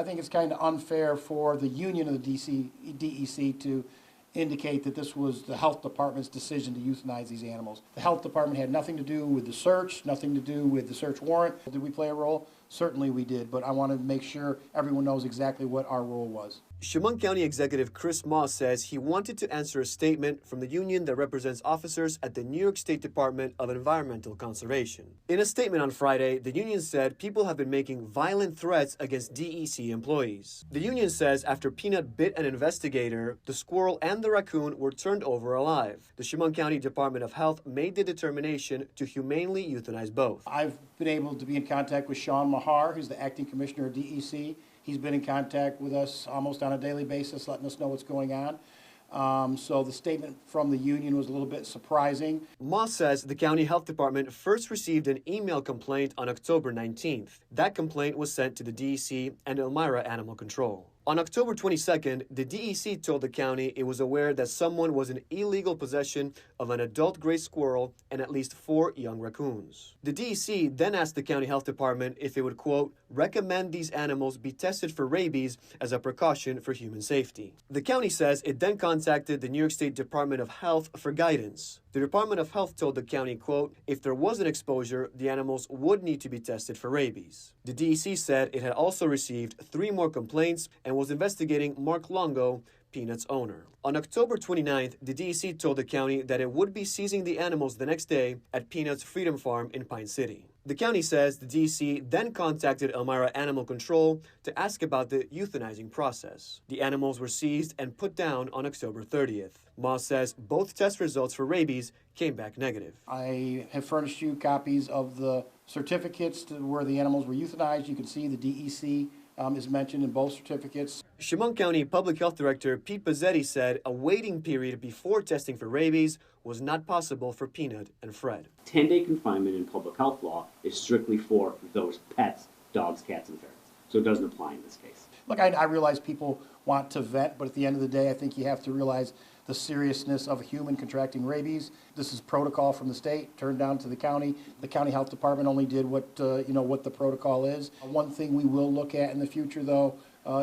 I think it's kind of unfair for the union of the DEC to indicate that this was the health department's decision to euthanize these animals. The health department had nothing to do with the search, nothing to do with the search warrant. Did we play a role? Certainly we did, but I want to make sure everyone knows exactly what our role was. Chemung County Executive Chris Moss says he wanted to answer a statement from the union that represents officers at the New York State Department of Environmental Conservation. In a statement on Friday, the union said people have been making violent threats against DEC employees. The union says after Peanut bit an investigator, the squirrel and the raccoon were turned over alive. The Chemung County Department of Health made the determination to humanely euthanize both. I've been able to be in contact with Sean Mahar, who's the acting commissioner of DEC. He's been in contact with us almost on a daily basis, letting us know what's going on. So the statement from the union was a little bit surprising. Moss says the county health department first received an email complaint on October 19th. That complaint was sent to the DEC and Elmira Animal Control. On October 22nd, the DEC told the county it was aware that someone was in illegal possession of an adult gray squirrel and at least 4 young raccoons. The DEC then asked the county health department if it would, quote, recommend these animals be tested for rabies as a precaution for human safety. The county says it then contacted the New York State Department of Health for guidance. The Department of Health told the county, quote, if there was an exposure, the animals would need to be tested for rabies. The DEC said it had also received 3 more complaints and was investigating Mark Longo, Peanut's owner. On October 29th, the DEC told the county that it would be seizing the animals the next day at Peanut's Freedom Farm in Pine City. The county says the DEC then contacted Elmira Animal Control to ask about the euthanizing process. The animals were seized and put down on October 30th. Moss says both test results for rabies came back negative. I have furnished you copies of the certificates to where the animals were euthanized. You can see the DEC is mentioned in both certificates. Chemung County Public Health Director Pete Pizzetti said a waiting period before testing for rabies was not possible for Peanut and Fred. 10-day confinement in public health law is strictly for those pets, dogs, cats, and ferrets. So it doesn't apply in this case. Look, I realize people want to vet, but at the end of the day, I think you have to realize the seriousness of a human contracting rabies. This is protocol from the state, turned down to the county. The county health department only did what the protocol is. One thing we will look at in the future, though,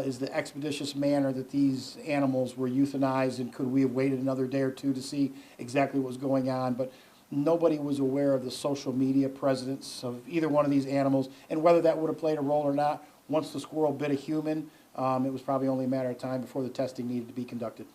is the expeditious manner that these animals were euthanized, and could we have waited another day or two to see exactly what was going on. But nobody was aware of the social media presence of either one of these animals, and whether that would have played a role or not. Once the squirrel bit a human, it was probably only a matter of time before the testing needed to be conducted.